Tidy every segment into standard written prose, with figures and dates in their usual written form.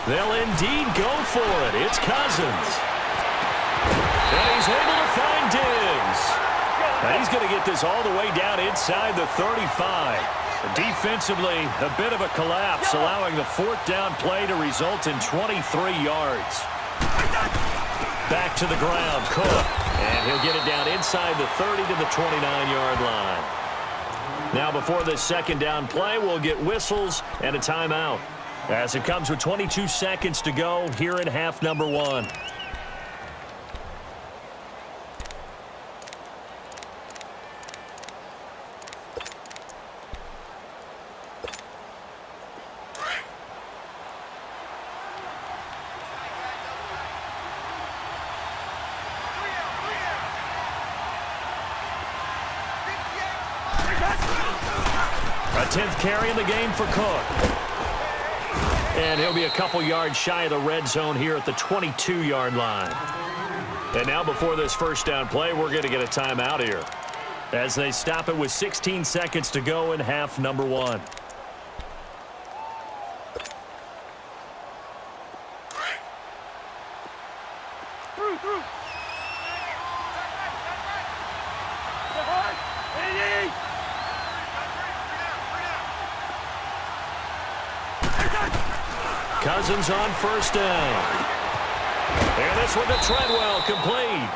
They'll indeed go for it. It's Cousins. And he's able to find Diggs. And he's going to get this all the way down inside the 35. Defensively, a bit of a collapse, allowing the fourth down play to result in 23 yards. Back to the ground, Cook. And he'll get it down inside the 30 to the 29-yard line. Now before this second down play, we'll get whistles and a timeout, as it comes with 22 seconds to go here in half number one. A 10th carry in the game for Cook. And he'll be a couple yards shy of the red zone here at the 22-yard line. And now before this first down play, we're going to get a timeout here, as they stop it with 16 seconds to go in half number one. Cousins on first down. And this one to Treadwell, complete.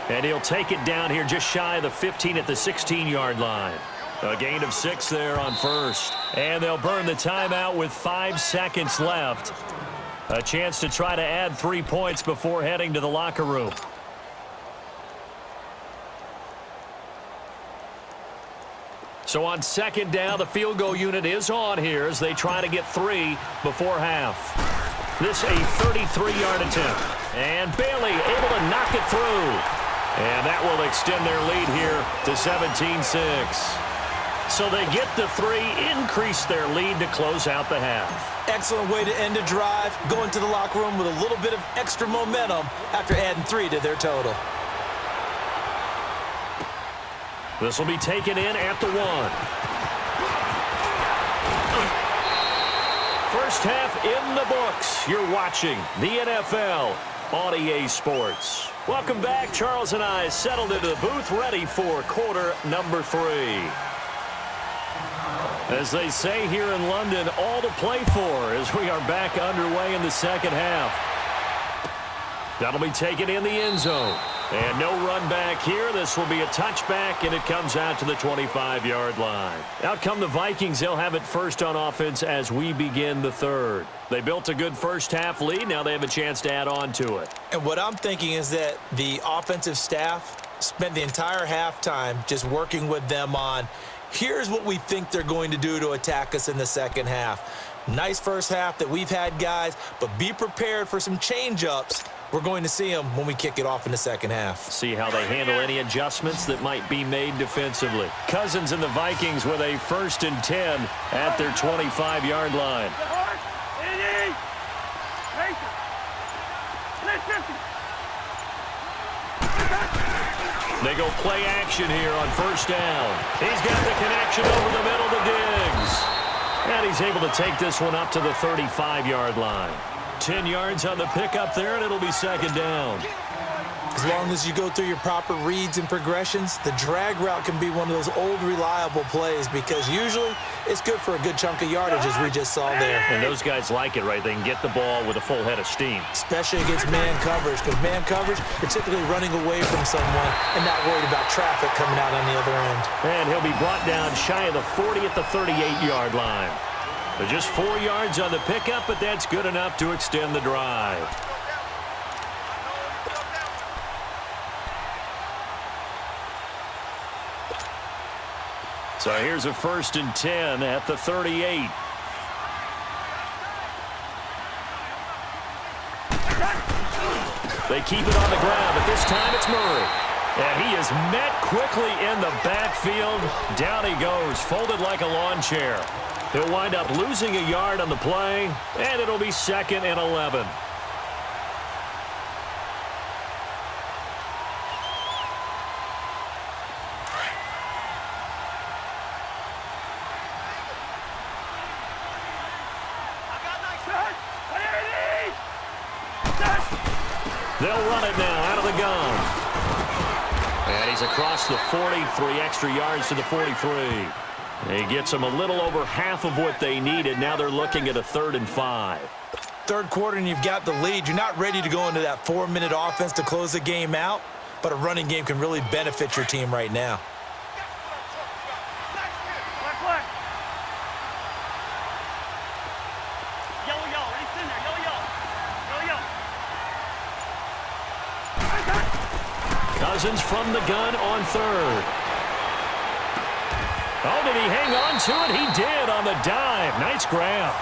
And he'll take it down here just shy of the 15 at the 16-yard line. A gain of 6 there on first. And they'll burn the timeout with 5 seconds left. A chance to try to add 3 points before heading to the locker room. So on second down, the field goal unit is on here as they try to get 3 before half. This a 33-yard attempt. And Bailey able to knock it through. And that will extend their lead here to 17-6. So they get the 3, increase their lead to close out the half. Excellent way to end a drive, going to the locker room with a little bit of extra momentum after adding 3 to their total. This will be taken in at the 1. First half in the books. You're watching the NFL on EA Sports. Welcome back. Charles and I settled into the booth, ready for quarter number 3. As they say here in London, all to play for as we are back underway in the second half. That'll be taken in the end zone. And no run back here. This will be a touchback, and it comes out to the 25-yard line. Out come the Vikings. They'll have it first on offense as we begin the third. They built a good first-half lead. Now they have a chance to add on to it. And what I'm thinking is that the offensive staff spent the entire halftime just working with them on, here's what we think they're going to do to attack us in the second half. Nice first half that we've had, guys, but be prepared for some change-ups. We're going to see them when we kick it off in the second half. See how they handle any adjustments that might be made defensively. Cousins and the Vikings with a 1st and 10 at their 25-yard line. They go play action here on first down. He's got the connection over the middle to Diggs. And he's able to take this one up to the 35-yard line. 10 yards on the pickup there, and it'll be second down. As long as you go through your proper reads and progressions, the drag route can be one of those old reliable plays because usually it's good for a good chunk of yardage, as we just saw there. And those guys like it, right? They can get the ball with a full head of steam. Especially against man coverage, because man coverage, you're typically running away from someone and not worried about traffic coming out on the other end. And he'll be brought down shy of the 40 at the 38-yard line. But just 4 yards on the pickup, but that's good enough to extend the drive. So here's a 1st and 10 at the 38. They keep it on the ground, but this time it's Murray. And he is met quickly in the backfield. Down he goes, folded like a lawn chair. He'll wind up losing a yard on the play, and it'll be 2nd and 11. They'll run it now out of the gun. And he's across the 40, 3 extra yards to the 43. He gets them a little over half of what they needed. Now they're looking at a 3rd and 5. Third quarter and you've got the lead. You're not ready to go into that 4-minute offense to close the game out, but a running game can really benefit your team right now. Cousins from the gun on 3rd. Oh, did he hang on to it? He did on the dive. Nice grab.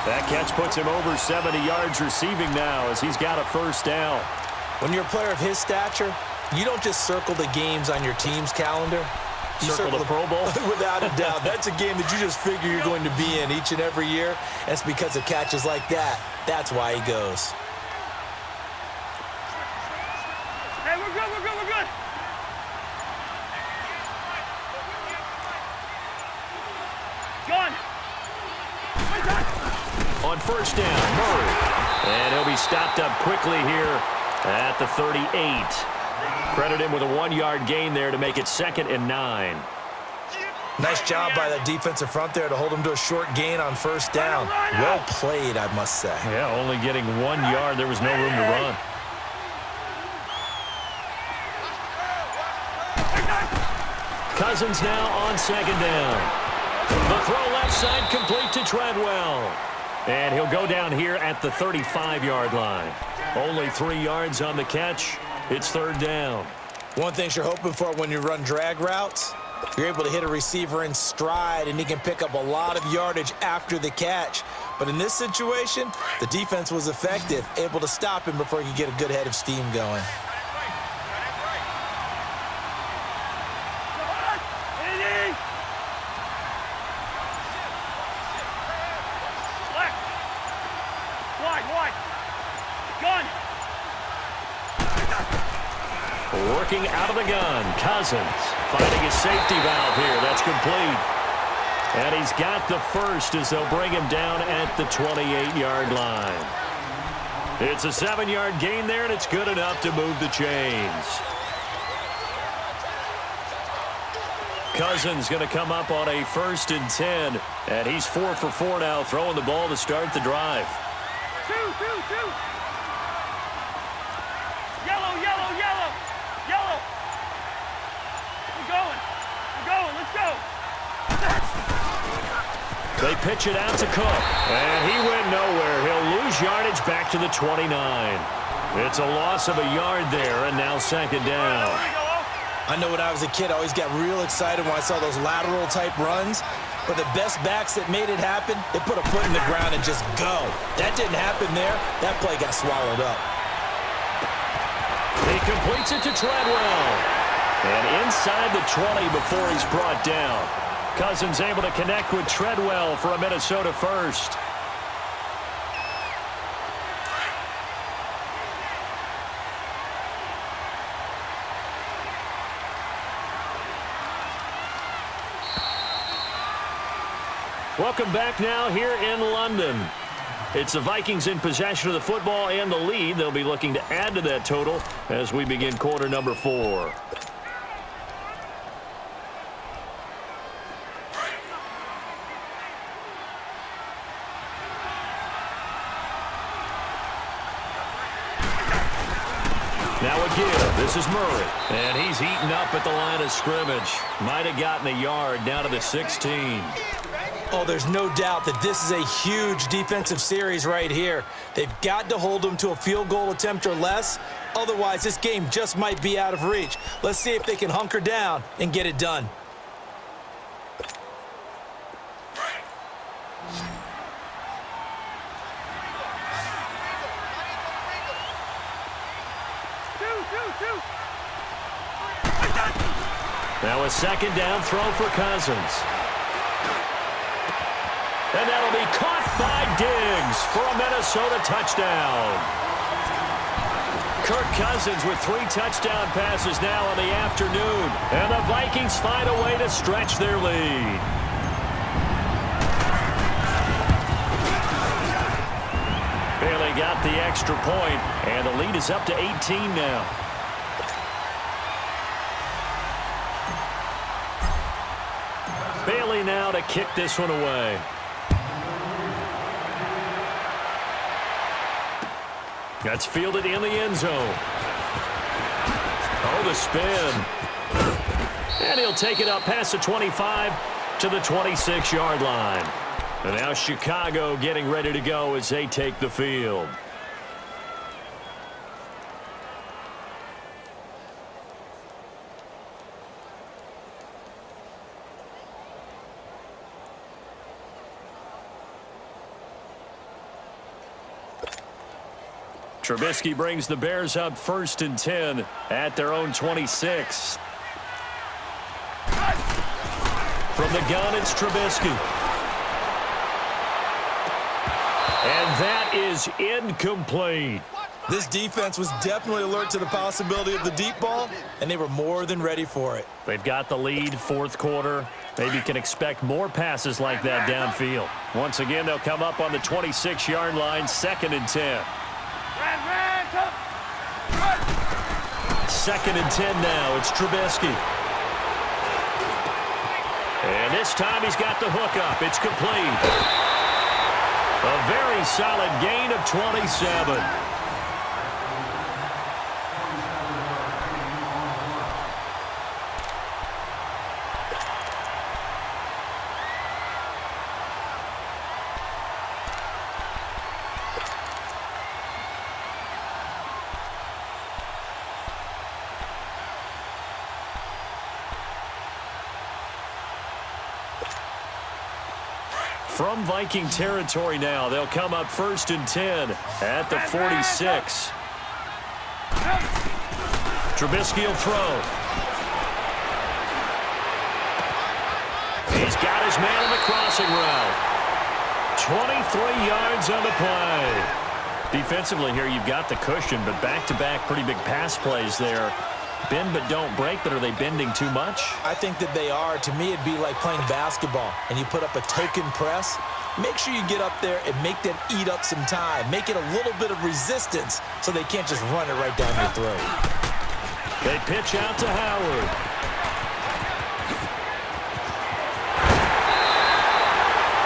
That catch puts him over 70 yards receiving now as he's got a 1st down. When you're a player of his stature, you don't just circle the games on your team's calendar. You circle the Pro Bowl? Without a doubt. That's a game that you just figure you're going to be in each and every year. And it's because of catches like that. That's why he goes. Hey, we're good, we're good, we're good. Gone. On 1st down, Murray. And he'll be stopped up quickly here at the 38. Credit him with a 1-yard gain there to make it 2nd and 9. Nice job by the defensive front there to hold him to a short gain on 1st down. Well played, I must say. Yeah, only getting 1 yard. There was no room to run. Cousins now on 2nd down. The throw left side complete to Treadwell. And he'll go down here at the 35-yard line. Only 3 yards on the catch. It's 3rd down. One thing you're hoping for when you run drag routes, you're able to hit a receiver in stride, and he can pick up a lot of yardage after the catch. But in this situation, the defense was effective, able to stop him before he could get a good head of steam going. Working out of the gun, Cousins finding his safety valve here. That's complete. And he's got the 1st as they'll bring him down at the 28-yard line. It's a 7-yard gain there, and it's good enough to move the chains. Cousins going to come up on a 1st and 10, and he's 4 for 4 now, throwing the ball to start the drive. Two. Yellow, yellow, yellow. Yellow. We're going, let's go. They pitch it out to Cook, and he went nowhere. He'll lose yardage back to the 29. It's a loss of a yard there, and now 2nd down. I know when I was a kid, I always got real excited when I saw those lateral-type runs. But the best backs that made it happen, they put a foot in the ground and just go. That didn't happen there. That play got swallowed up. He completes it to Treadwell. And inside the 20 before he's brought down. Cousins able to connect with Treadwell for a Minnesota 1st. Welcome back now here in London. It's the Vikings in possession of the football and the lead. They'll be looking to add to that total as we begin quarter number 4. Now a give. This is Murray. And he's eaten up at the line of scrimmage. Might have gotten a yard down to the 16. Oh, there's no doubt that this is a huge defensive series right here. They've got to hold them to a field goal attempt or less. Otherwise, this game just might be out of reach. Let's see if they can hunker down and get it done. Now a 2nd down throw for Cousins. And that'll be caught by Diggs for a Minnesota touchdown. Kirk Cousins with 3 touchdown passes now in the afternoon. And the Vikings find a way to stretch their lead. Bailey got the extra point, and the lead is up to 18 now. Bailey now to kick this one away. That's fielded in the end zone. Oh, the spin. And he'll take it up past the 25 to the 26-yard line. And now Chicago getting ready to go as they take the field. Trubisky brings the Bears up 1st and 10 at their own 26. From the gun, it's Trubisky. And that is incomplete. This defense was definitely alert to the possibility of the deep ball, and they were more than ready for it. They've got the lead, 4th quarter. Maybe can expect more passes like that downfield. Once again, they'll come up on the 26-yard line, 2nd and 10. 2nd and 10 now. It's Trubisky. And this time he's got the hook up. It's complete. A very solid gain of 27. From Viking territory now, they'll come up 1st and 10 at the 46. Trubisky will throw. He's got his man on the crossing route. 23 yards on the play. Defensively here, you've got the cushion, but back-to-back pretty big pass plays there. Bend but don't break, but are they bending too much? I think that they are. To me, it'd be like playing basketball, and you put up a token press. Make sure you get up there and make them eat up some time. Make it a little bit of resistance so they can't just run it right down your throat. They pitch out to Howard.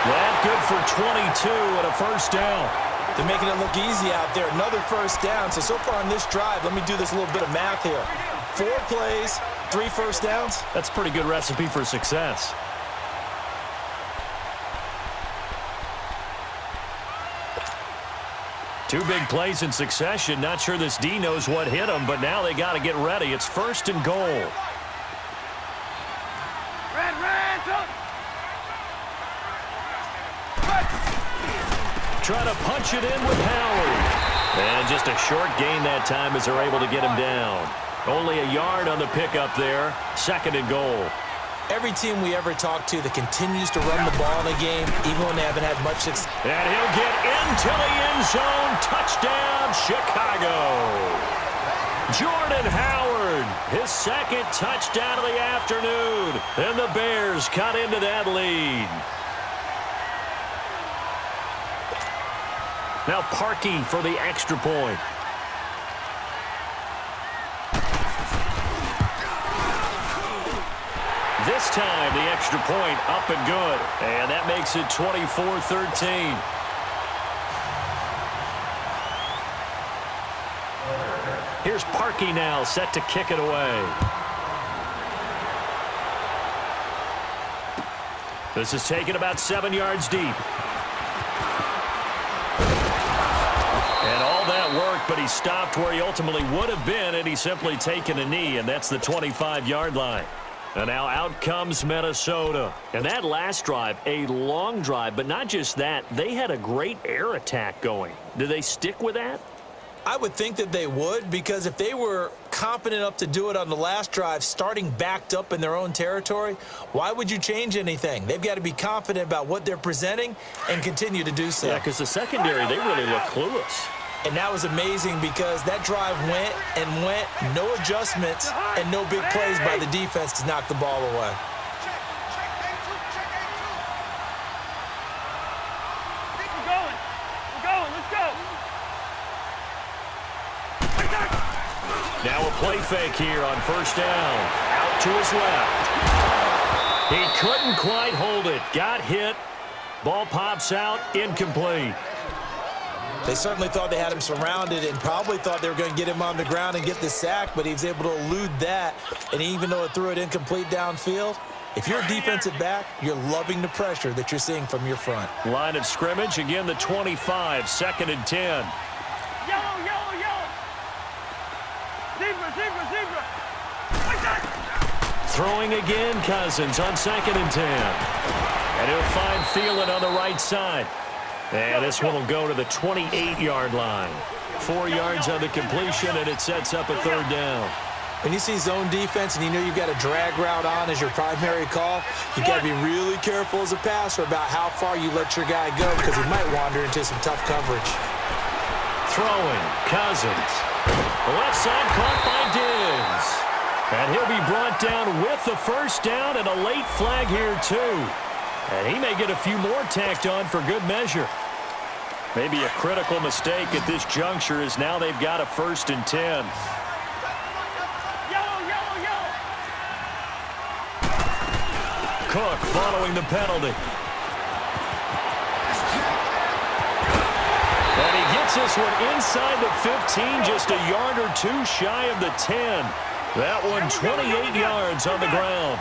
That good for 22 and a 1st down. They're making it look easy out there. Another 1st down. So far on this drive, let me do this little bit of math here. 4 plays, 3 1st downs. That's a pretty good recipe for success. Two big plays in succession. Not sure this D knows what hit him, but now they got to get ready. It's 1st and goal. Trying to punch it in with Howard. And just a short gain that time as they're able to get him down. Only a yard on the pickup there. 2nd and goal. Every team we ever talk to that continues to run the ball in a game, even when they haven't had much success. And he'll get into the end zone. Touchdown, Chicago. Jordan Howard, his 2nd touchdown of the afternoon. And the Bears cut into that lead. Now Parkey for the extra point. This time, the extra point up and good. And that makes it 24-13. Here's Parkey now, set to kick it away. This is taken about 7 yards deep. And all that work, but he stopped where he ultimately would have been, and he's simply taken a knee, and that's the 25-yard line. And now out comes Minnesota. And that last drive, a long drive, but not just that. They had a great air attack going. Do they stick with that? I would think that they would, because if they were competent enough to do it on the last drive, starting backed up in their own territory, why would you change anything? They've got to be confident about what they're presenting and continue to do so. Yeah, because the secondary, they really look clueless. And that was amazing because that drive went and went, no adjustments and no big plays by the defense to knock the ball away. We're going. Let's go. Now a play fake here on first down. Out to his left. He couldn't quite hold it. Got hit. Ball pops out. Incomplete. They certainly thought they had him surrounded and probably thought they were going to get him on the ground and get the sack, but he was able to elude that. And even though it threw it incomplete downfield, if you're a defensive back, you're loving the pressure that you're seeing from your front. Line of scrimmage, again the 25, 2nd and 10. Yellow, yellow, yellow. Zebra, zebra, zebra. Like that. Throwing again, Cousins on 2nd and 10. And he'll find Thielen on the right side. And this one will go to the 28-yard line. 4 yards on the completion, and it sets up a 3rd down. When you see zone defense and you know you've got a drag route on as your primary call, you've got to be really careful as a passer about how far you let your guy go because he might wander into some tough coverage. Throwing, Cousins. Left side caught by Diggs. And he'll be brought down with the first down and a late flag here too. And he may get a few more tacked on for good measure. Maybe a critical mistake at this juncture is now they've got a 1st and 10. Yellow, yellow, yellow. Cook following the penalty. And he gets this one inside the 15, just a yard or two shy of the 10. That one 28 yards on the ground.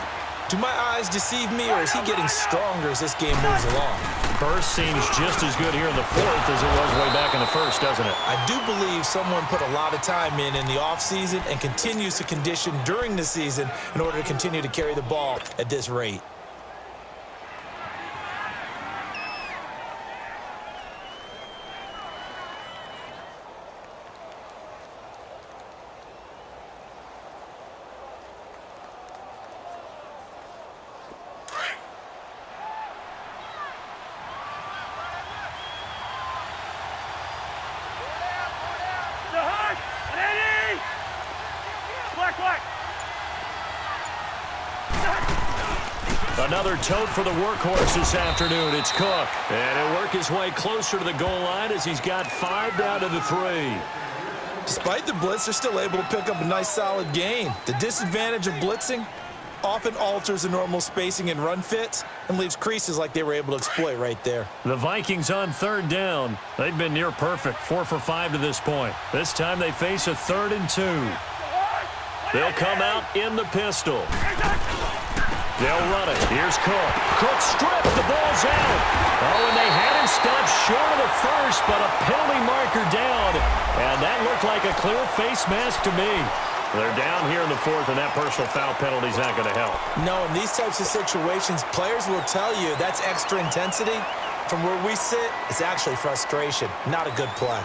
Do my eyes deceive me, or is he getting stronger as this game moves along? Burst seems just as good here in the 4th as it was way back in the 1st, doesn't it? I do believe someone put a lot of time in the offseason and continues to condition during the season in order to continue to carry the ball at this rate. Another tote for the workhorse this afternoon. It's Cook. And he'll work his way closer to the goal line as he's got 5 down to the 3. Despite the blitz, they're still able to pick up a nice, solid gain. The disadvantage of blitzing often alters the normal spacing and run fits and leaves creases like they were able to exploit right there. The Vikings on 3rd down. They've been near perfect, 4 for 5 to this point. This time they face a 3rd and 2. They'll come out in the pistol. They'll run it. Here's Cook. Cook stripped. The ball's out. Oh, and they had him stopped short of the 1st, but a penalty marker down. And that looked like a clear face mask to me. They're down here in the 4th, and that personal foul penalty is not going to help. No, in these types of situations, players will tell you that's extra intensity. From where we sit, it's actually frustration. Not a good play.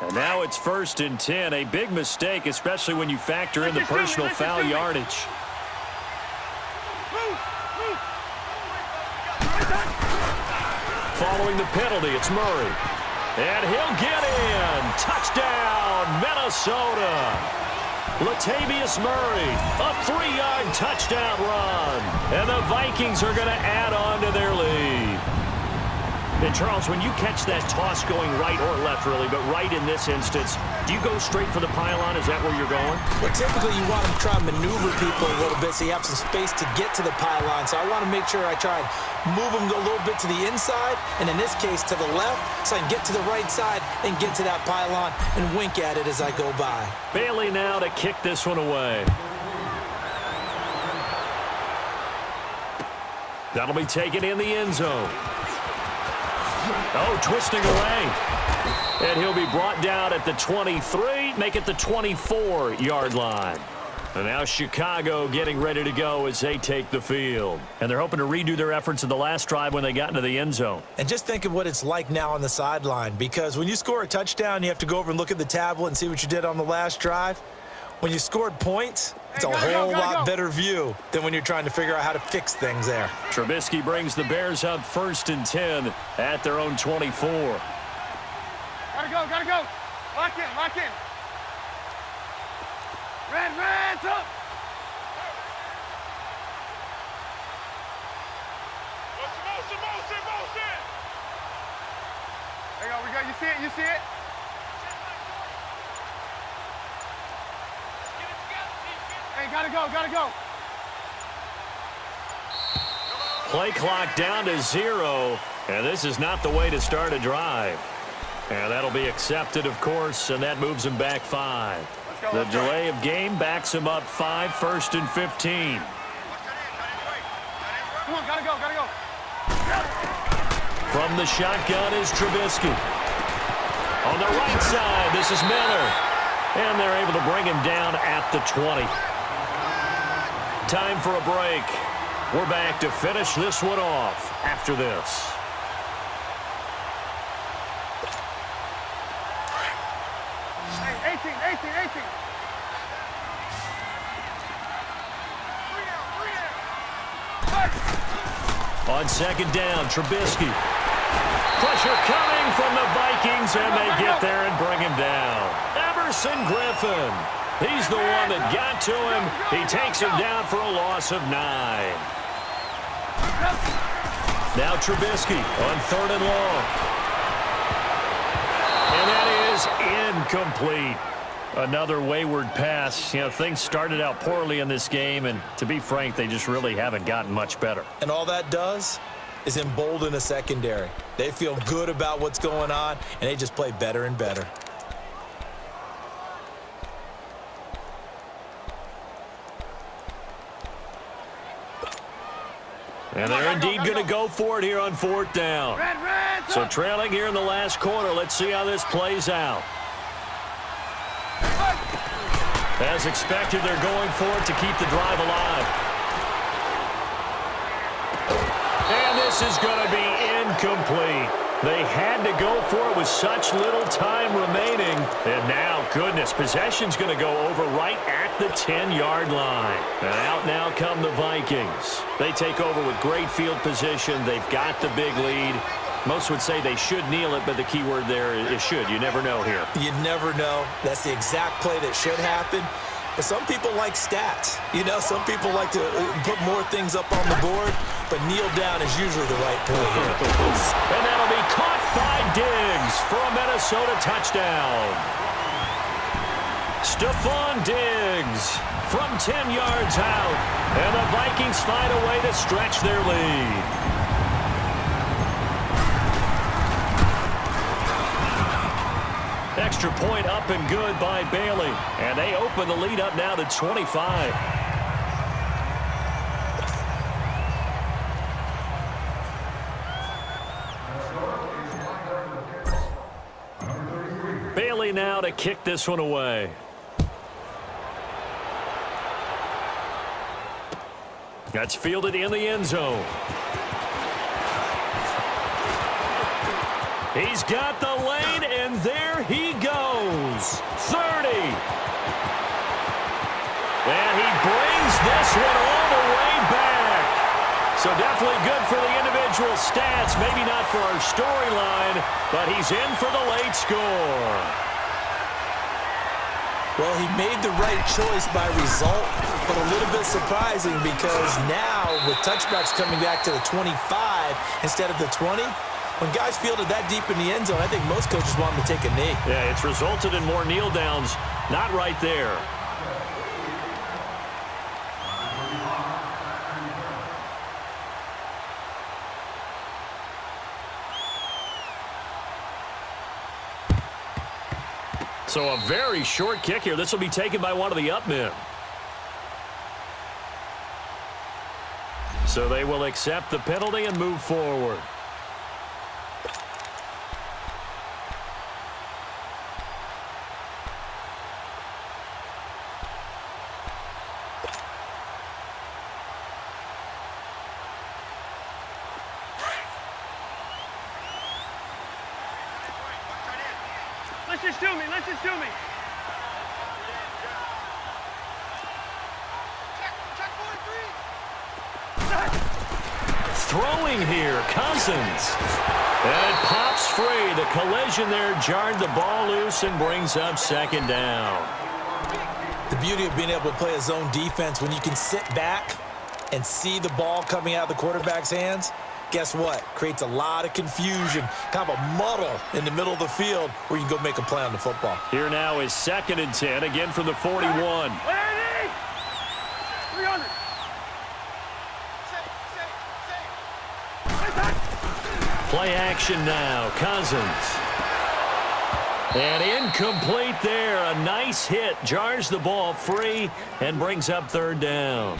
And now it's 1st and 10. A big mistake, especially when you factor in the personal foul yardage. Following the penalty, it's Murray. And he'll get in. Touchdown, Minnesota. Latavius Murray, a 3-yard touchdown run. And the Vikings are going to add on to their lead. And Charles, when you catch that toss going right or left, really, but right in this instance, do you go straight for the pylon? Is that where you're going? Well, typically you want to try and maneuver people a little bit so you have some space to get to the pylon. So I want to make sure I try and move them a little bit to the inside, and in this case to the left, so I can get to the right side and get to that pylon and wink at it as I go by. Bailey now to kick this one away. That'll be taken in the end zone. Oh, twisting away. And he'll be brought down at the 23, make it the 24-yard line. And now Chicago getting ready to go as they take the field. And they're hoping to redo their efforts in the last drive when they got into the end zone. And just think of what it's like now on the sideline, because when you score a touchdown, you have to go over and look at the tablet and see what you did on the last drive. When you scored points, it's a whole lot better view than when you're trying to figure out how to fix things there. Trubisky brings the Bears up 1st and 10 at their own 24. Gotta go. Lock in. Reds up. There you go. We got. You see it? You see it? Hey, gotta go. Gotta go. Play clock down to 0, and this is not the way to start a drive. And that'll be accepted, of course, and that moves him back 5. The delay of game backs him up 5, 1st and 15. Come on, gotta go, gotta go. From the shotgun is Trubisky. On the right side, this is Miller. And they're able to bring him down at the 20. Time for a break. We're back to finish this one off after this. Hey, 18. On second down, Trubisky. Pressure coming from the Vikings, and they get there and bring him down. Everson Griffin. He's the one that got to him. He takes him down for a loss of 9. Now Trubisky on 3rd and long. And that is incomplete. Another wayward pass. You know, things started out poorly in this game, and to be frank, they just really haven't gotten much better. And all that does is embolden a secondary. They feel good about what's going on, and they just play better and better. And they're indeed going to go for it here on 4th down. So trailing here in the last quarter. Let's see how this plays out. As expected, they're going for it to keep the drive alive. And this is going to be incomplete. They had to go for it with such little time remaining. And now, goodness, possession's going to go over right at the 10-yard line. And out now come the Vikings. They take over with great field position. They've got the big lead. Most would say they should kneel it, but the key word there is should. You never know here. You never know. That's the exact play that should happen. But some people like stats. You know, some people like to put more things up on the board, but kneel down is usually the right play here. And that'll be caught by Diggs for a Minnesota touchdown. Stephon Diggs from 10 yards out. And the Vikings find a way to stretch their lead. Extra point up and good by Bailey. And they open the lead up now to 25. Bailey now to kick this one away. That's fielded in the end zone. He's got the lane, and there he goes. 30. And he brings this one all the way back. So definitely good for the individual stats. Maybe not for our storyline, but he's in for the late score. Well, he made the right choice by result, but a little bit surprising because now with touchbacks coming back to the 25 instead of the 20, when guys fielded that deep in the end zone, I think most coaches want them to take a knee. Yeah, it's resulted in more kneel downs. Not right there. So a very short kick here. This will be taken by one of the up men. So they will accept the penalty and move forward. Let's just do me. Let's just do me. Throwing here, Cousins. And it pops free. The collision there jarred the ball loose and brings up second down. The beauty of being able to play a zone defense when you can sit back and see the ball coming out of the quarterback's hands, guess what? Creates a lot of confusion, kind of a muddle in the middle of the field where you can go make a play on the football. Here now is 2nd and 10, again from the 41. 300. Play action now, Cousins. And incomplete there. A nice hit. Jars the ball free and brings up 3rd down.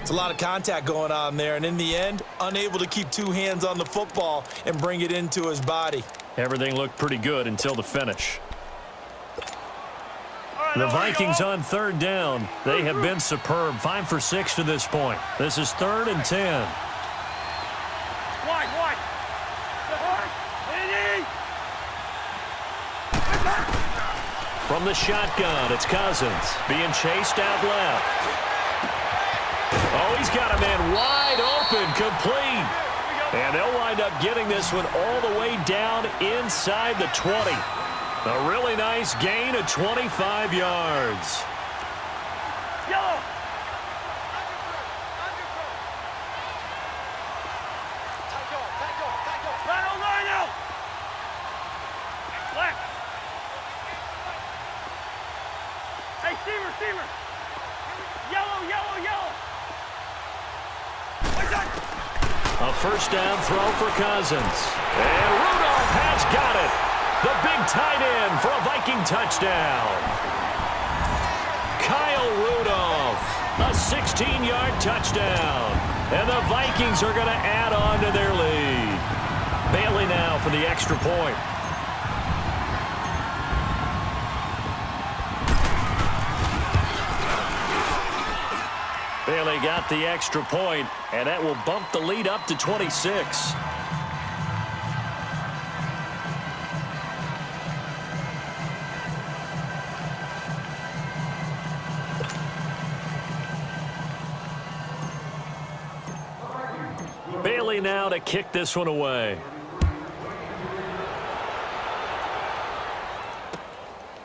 It's a lot of contact going on there, and in the end, unable to keep 2 hands on the football and bring it into his body. Everything looked pretty good until the finish. The Vikings on 3rd down. They have been superb. 5 for 6 to this point. This is 3rd and 10. Wide. From the shotgun, it's Cousins being chased out left. Oh, he's got a man wide open, complete. And they'll wind up getting this one all the way down inside the 20. A really nice gain of 25 yards. Yellow. Lino. Left. Hey, Steamer. Yellow. A 1st down throw for Cousins. And Rudolph has got it. The big tight end for a Viking touchdown. Kyle Rudolph, a 16-yard touchdown. And the Vikings are going to add on to their lead. Bailey now for the extra point. Bailey got the extra point, and that will bump the lead up to 26. Bailey now to kick this one away.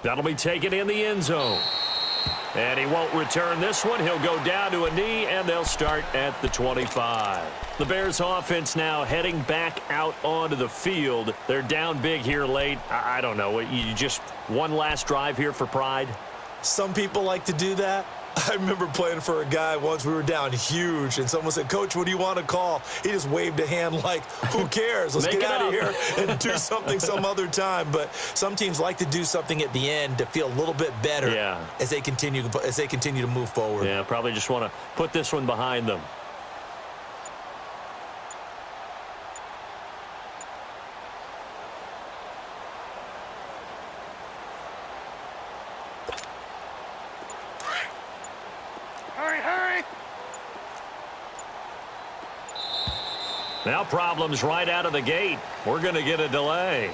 That'll be taken in the end zone. And he won't return this one. He'll go down to a knee, and they'll start at the 25. The Bears offense now heading back out onto the field. They're down big here late. I don't know. You just one last drive here for pride? Some people like to do that. I remember playing for a guy once. We were down huge, and someone said, "Coach, what do you want to call?" He just waved a hand like, who cares? Let's get out of here and do something some other time. But some teams like to do something at the end to feel a little bit better as they continue to move forward. Yeah, probably just want to put this one behind them. Hurry. Now problems right out of the gate. We're going to get a delay.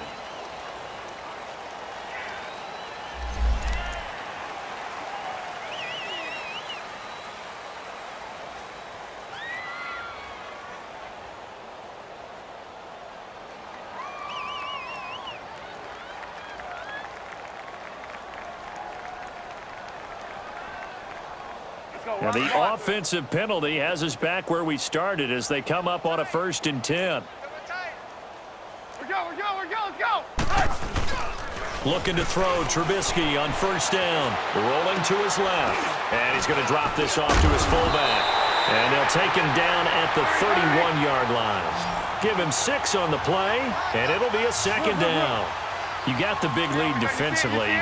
Now the offensive penalty has us back where we started as they come up on a 1st and 10. We're go. Let's go. Looking to throw Trubisky on 1st down. Rolling to his left. And he's going to drop this off to his fullback. And they'll take him down at the 31-yard line. Give him 6 on the play, and it'll be a 2nd down. You got the big lead defensively.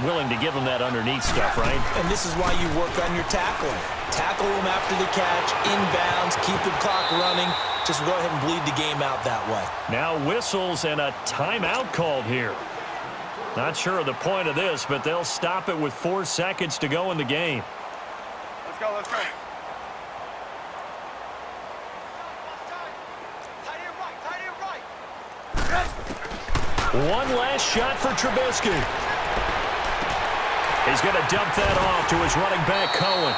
Willing to give them that underneath stuff, right? And this is why you work on your tackling. Tackle them after the catch, inbounds, keep the clock running. Just go ahead and bleed the game out that way. Now whistles and a timeout called here. Not sure of the point of this, but they'll stop it with 4 seconds to go in the game. Let's go. One last shot for Trubisky. He's going to dump that off to his running back, Cohen.